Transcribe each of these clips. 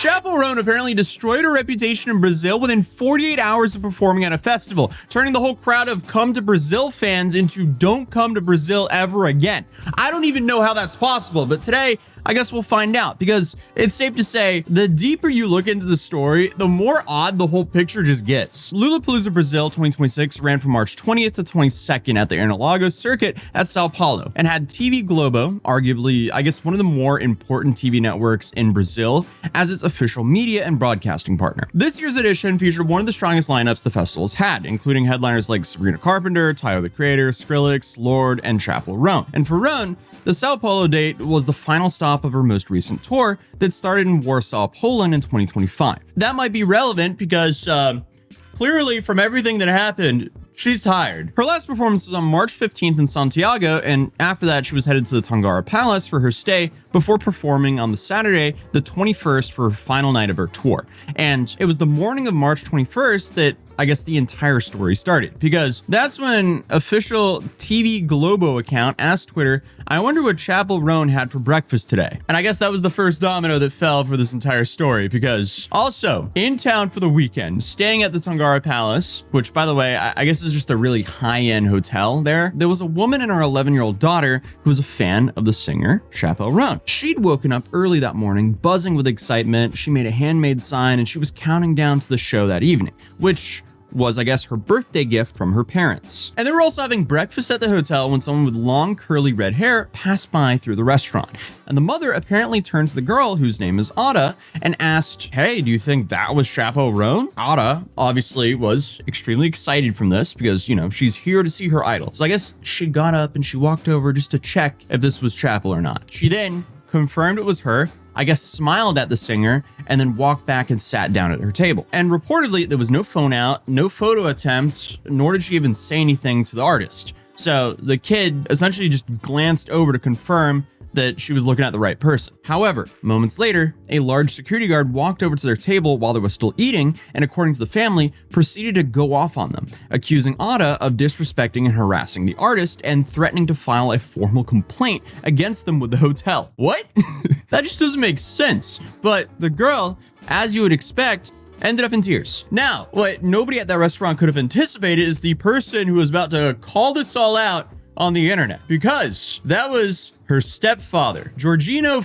Chappell Roan apparently destroyed her reputation in Brazil within 48 hours of performing at a festival, turning the whole crowd of come to Brazil fans into don't come to Brazil ever again. I don't even know how that's possible, but today, I guess we'll find out, because it's safe to say the deeper you look into the story, the more odd the whole picture just gets. Lollapalooza Brazil 2026 ran from March 20th to 22nd at the Interlagos circuit at Sao Paulo and had TV Globo, arguably, I guess, one of the more important TV networks in Brazil, as its official media and broadcasting partner. This year's edition featured one of the strongest lineups the festival's had, including headliners like Sabrina Carpenter, Tyler the Creator, Skrillex, Lorde, and Chappell Roan. And for Roan, the Sao Paulo date was the final stop of her most recent tour that started in Warsaw, Poland in 2025. That might be relevant because clearly from everything that happened, she's tired. Her last performance was on March 15th in Santiago, and after that she was headed to the Tangara Palace for her stay before performing on the Saturday, the 21st, for her final night of her tour. And it was the morning of March 21st that I guess the entire story started, because that's when official TV Globo account asked Twitter, I wonder what Chappell Roan had for breakfast today. And I guess that was the first domino that fell for this entire story, because also in town for the weekend, staying at the Tangara Palace, which by the way, I guess is just a really high-end hotel there was a woman and her 11-year-old daughter who was a fan of the singer Chappell Roan. She'd woken up early that morning, buzzing with excitement. She made a handmade sign and she was counting down to the show that evening, which was, I guess, her birthday gift from her parents. And they were also having breakfast at the hotel when someone with long curly red hair passed by through the restaurant. And the mother apparently turned to the girl, whose name is Ada, and asked, hey, do you think that was Chappell Roan? Ada obviously was extremely excited from this because, you know, she's here to see her idol. So I guess she got up and she walked over just to check if this was Chappell or not. She then confirmed it was her, I guess smiled at the singer, and then walked back and sat down at her table. And reportedly, there was no phone out, no photo attempts, nor did she even say anything to the artist. So the kid essentially just glanced over to confirm that she was looking at the right person. However, moments later, a large security guard walked over to their table while they were still eating, and according to the family, proceeded to go off on them, accusing Ada of disrespecting and harassing the artist and threatening to file a formal complaint against them with the hotel. What? That just doesn't make sense. But the girl, as you would expect, ended up in tears. Now, what nobody at that restaurant could have anticipated is the person who was about to call this all out on the internet, because that was her stepfather, Jorginho,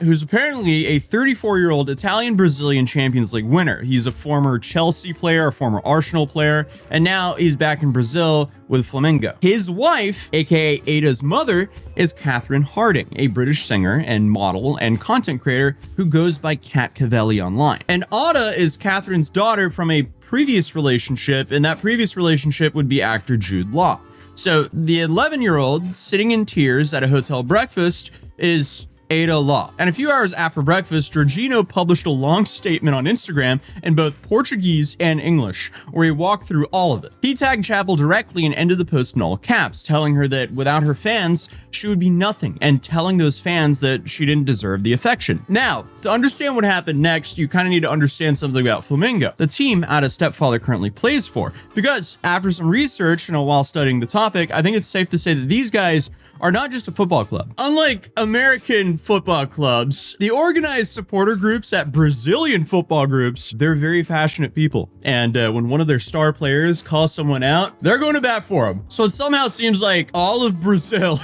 who's apparently a 34-year-old Italian-Brazilian Champions League winner. He's a former Chelsea player, a former Arsenal player, and now he's back in Brazil with Flamengo. His wife, aka Ada's mother, is Catherine Harding, a British singer and model and content creator who goes by Cat Cavelli online. And Ada is Catherine's daughter from a previous relationship, and that previous relationship would be actor Jude Law. So the 11-year-old sitting in tears at a hotel breakfast is Ada Law. And a few hours after breakfast, Jorginho published a long statement on Instagram in both Portuguese and English, where he walked through all of it. He tagged Chappell directly and ended the post in all caps, telling her that without her fans, she would be nothing, and telling those fans that she didn't deserve the affection. Now, to understand what happened next, you kind of need to understand something about Flamengo, the team Ada's stepfather currently plays for, because after some research, while studying the topic, I think it's safe to say that these guys are not just a football club. Unlike American football clubs, the organized supporter groups at Brazilian football groups, they're very passionate people. And when one of their star players calls someone out, they're going to bat for them. So it somehow seems like all of Brazil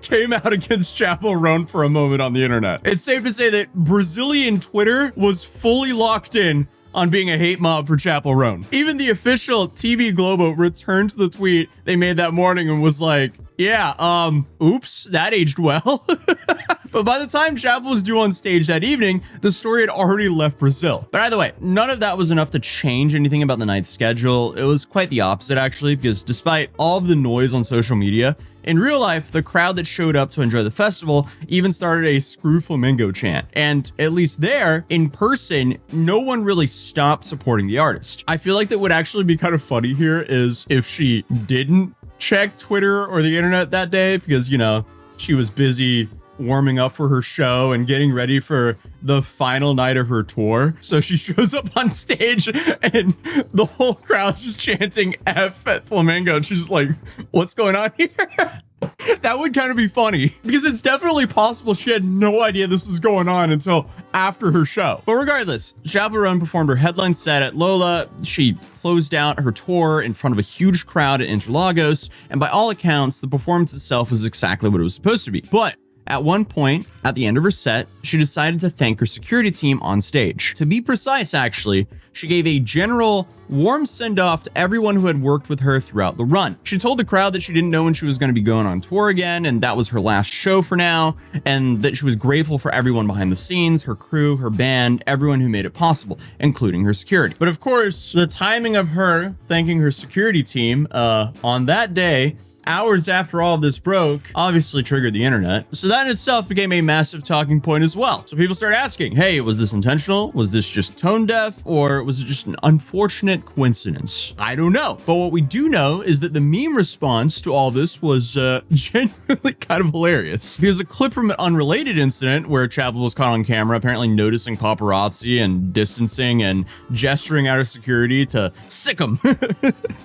came out against Chappell Roan for a moment on the internet. It's safe to say that Brazilian Twitter was fully locked in on being a hate mob for Chappell Roan. Even the official TV Globo returned to the tweet they made that morning and was like, yeah, oops, that aged well. But by the time Chappell was due on stage that evening, the story had already left Brazil. But either way, none of that was enough to change anything about the night's schedule. It was quite the opposite, actually, because despite all of the noise on social media, in real life, the crowd that showed up to enjoy the festival even started a "Screw Flamengo" chant. And at least there, in person, no one really stopped supporting the artist. I feel like that would actually be kind of funny here is if she didn't check Twitter or the internet that day because, she was busy warming up for her show and getting ready for the final night of her tour. So she shows up on stage and the whole crowd's just chanting F at Flamingo. And she's just like, what's going on here? That would kind of be funny because it's definitely possible she had no idea this was going on until after her show. But regardless, Chappell Roan performed her headline set at Lola. She closed out her tour in front of a huge crowd at Interlagos. And by all accounts, the performance itself was exactly what it was supposed to be. But at one point, at the end of her set, she decided to thank her security team on stage. To be precise, actually, she gave a general warm send-off to everyone who had worked with her throughout the run. She told the crowd that she didn't know when she was going to be going on tour again, and that was her last show for now, and that she was grateful for everyone behind the scenes, her crew, her band, everyone who made it possible, including her security. But of course, the timing of her thanking her security team on that day, hours after all of this broke, obviously triggered the internet. So that in itself became a massive talking point as well. So people started asking, hey, was this intentional? Was this just tone deaf? Or was it just an unfortunate coincidence? I don't know. But what we do know is that the meme response to all this was genuinely kind of hilarious. Here's a clip from an unrelated incident where Chappell was caught on camera apparently noticing paparazzi and distancing and gesturing out of security to sick him.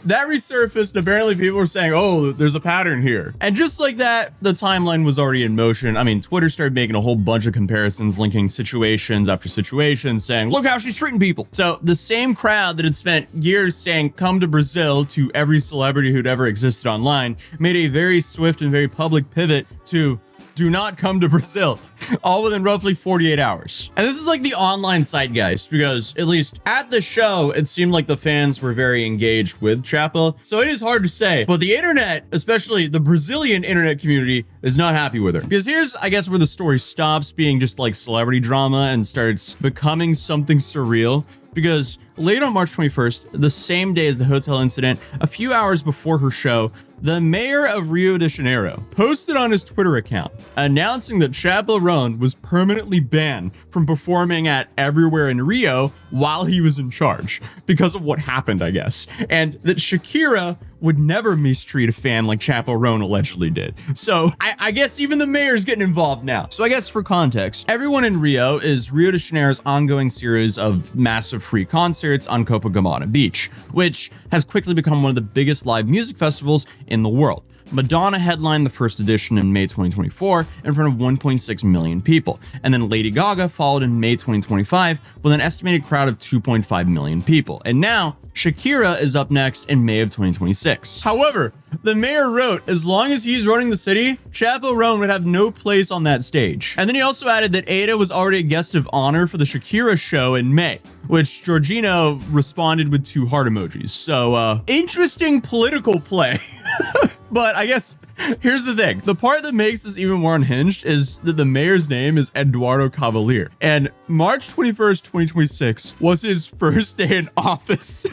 That resurfaced, and apparently people were saying, oh, there's a pattern here. And just like that, the timeline was already in motion. I mean, Twitter started making a whole bunch of comparisons, linking situations after situations, saying, look how she's treating people. So the same crowd that had spent years saying, come to Brazil to every celebrity who'd ever existed online, made a very swift and very public pivot to do not come to Brazil, all within roughly 48 hours. And this is like the online zeitgeist, because at least at the show, it seemed like the fans were very engaged with Chappell. So it is hard to say, but the internet, especially the Brazilian internet community, is not happy with her. Because here's, I guess, where the story stops being just like celebrity drama and starts becoming something surreal. Because late on March 21st, the same day as the hotel incident, a few hours before her show, the mayor of Rio de Janeiro posted on his Twitter account announcing that Chappell Roan was permanently banned from performing at everywhere in Rio while he was in charge because of what happened, I guess. And that Shakira would never mistreat a fan like Chappell Roan allegedly did. So I guess even the mayor's getting involved now. So I guess for context, Everyone in Rio is Rio de Janeiro's ongoing series of massive free concerts on Copacabana Beach, which has quickly become one of the biggest live music festivals in the world. Madonna headlined the first edition in May 2024 in front of 1.6 million people, and then Lady Gaga followed in May 2025 with an estimated crowd of 2.5 million people. And now Shakira is up next in May of 2026. However, the mayor wrote, as long as he's running the city, Chappell Roan would have no place on that stage. And then he also added that Ada was already a guest of honor for the Shakira show in May, which Jorginho responded with 2 heart emojis. So, interesting political play. But I guess here's the thing. The part that makes this even more unhinged is that the mayor's name is Eduardo Cavalier. And March 21st, 2026 was his first day in office.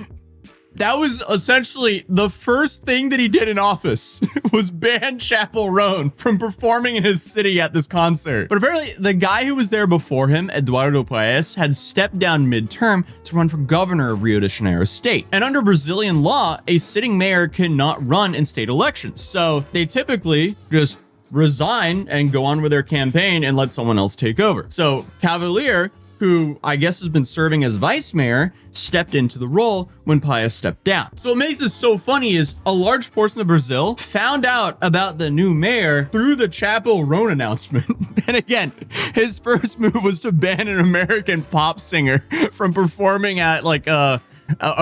That was essentially the first thing that he did in office was ban Chappell Roan from performing in his city at this concert. But apparently the guy who was there before him, Eduardo Paes, had stepped down midterm to run for governor of Rio de Janeiro state. And under Brazilian law, a sitting mayor cannot run in state elections. So they typically just resign and go on with their campaign and let someone else take over. So Cavalier, who I guess has been serving as vice mayor, stepped into the role when Paes stepped down. So what makes this so funny is a large portion of Brazil found out about the new mayor through the Chappell Roan announcement. And again, his first move was to ban an American pop singer from performing at like a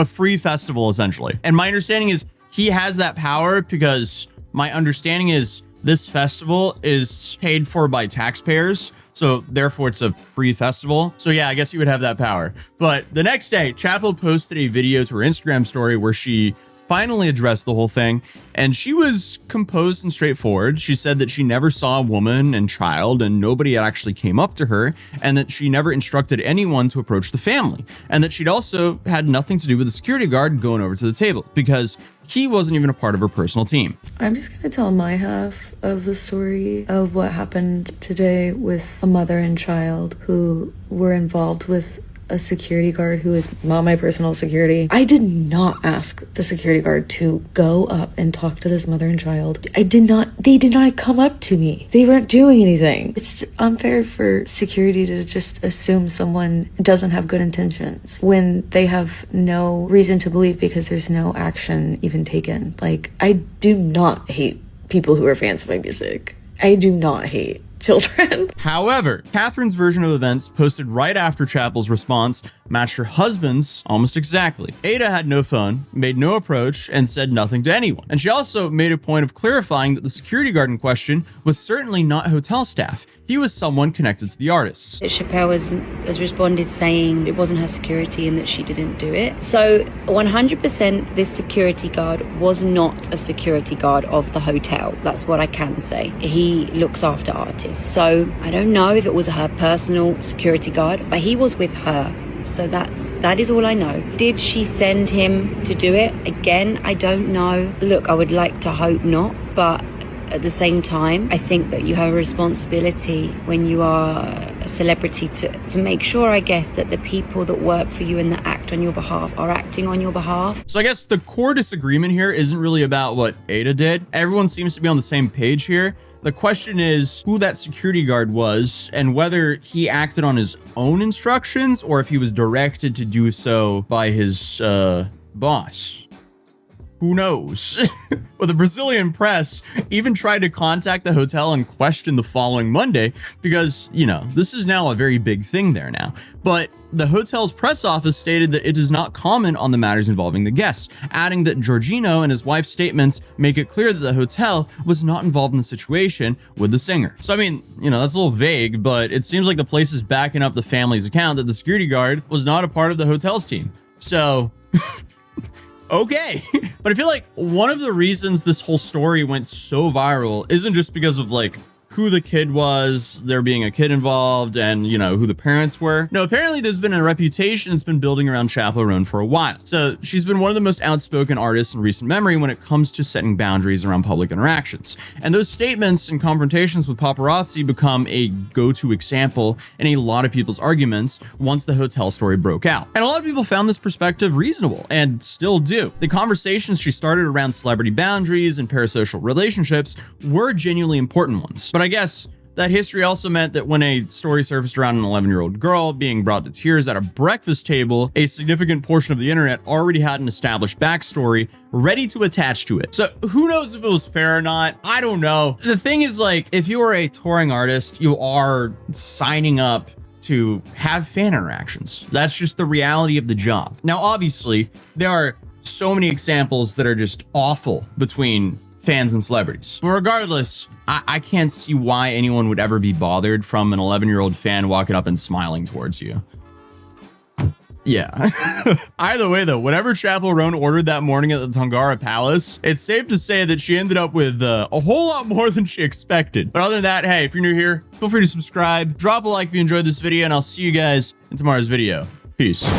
free festival, essentially. And my understanding is he has that power because my understanding is this festival is paid for by taxpayers. So therefore it's a free festival. So yeah, I guess you would have that power. But the next day, Chappell posted a video to her Instagram story where she finally addressed the whole thing, and she was composed and straightforward. She said that she never saw a woman and child, and nobody actually came up to her, and that she never instructed anyone to approach the family, and that she'd also had nothing to do with the security guard going over to the table because he wasn't even a part of her personal team. I'm just gonna tell my half of the story of what happened today with a mother and child who were involved with a security guard who is not my personal security. I did not ask the security guard to go up and talk to this mother and child. They did not come up to me. They weren't doing anything. It's unfair for security to just assume someone doesn't have good intentions when they have no reason to believe because there's no action even taken. Like, I do not hate people who are fans of my music. I do not hate children. However, Catherine's version of events posted right after Chappell's response matched her husband's almost exactly. Ada had no phone, made no approach, and said nothing to anyone. And she also made a point of clarifying that the security guard in question was certainly not hotel staff. He was someone connected to the artists. Chappell has responded saying it wasn't her security and that she didn't do it. So 100% this security guard was not a security guard of the hotel. That's what I can say. He looks after artists. So I don't know if it was her personal security guard, but he was with her. So that is all I know. Did she send him to do it? Again, I don't know. Look, I would like to hope not, but at the same time, I think that you have a responsibility when you are a celebrity to make sure, I guess, that the people that work for you and that act on your behalf are acting on your behalf. So I guess the core disagreement here isn't really about what Ada did. Everyone seems to be on the same page here. The question is who that security guard was and whether he acted on his own instructions or if he was directed to do so by his boss. Who knows? Well, the Brazilian press even tried to contact the hotel and question the following Monday because, you know, this is now a very big thing there now. But the hotel's press office stated that it does not comment on the matters involving the guests, adding that Jorginho and his wife's statements make it clear that the hotel was not involved in the situation with the singer. So, I mean, you know, that's a little vague, but it seems like the place is backing up the family's account that the security guard was not a part of the hotel's team. So... okay. But I feel like one of the reasons this whole story went so viral isn't just because of like who the kid was, there being a kid involved, and, you know, who the parents were. No, apparently there's been a reputation that's been building around Chappell Roan for a while. So she's been one of the most outspoken artists in recent memory when it comes to setting boundaries around public interactions. And those statements and confrontations with paparazzi become a go-to example in a lot of people's arguments once the hotel story broke out. And a lot of people found this perspective reasonable, and still do. The conversations she started around celebrity boundaries and parasocial relationships were genuinely important ones. But I guess that history also meant that when a story surfaced around an 11-year-old girl being brought to tears at a breakfast table, a significant portion of the internet already had an established backstory ready to attach to it. So who knows if it was fair or not? I don't know. The thing is, like, if you are a touring artist, you are signing up to have fan interactions. That's just the reality of the job. Now, obviously, there are so many examples that are just awful between fans and celebrities. But regardless, I can't see why anyone would ever be bothered from an 11-year-old fan walking up and smiling towards you. Yeah. Either way, though, whatever Chappell Roan ordered that morning at the Tongara Palace, it's safe to say that she ended up with a whole lot more than she expected. But other than that, hey, if you're new here, feel free to subscribe, drop a like if you enjoyed this video, and I'll see you guys in tomorrow's video. Peace.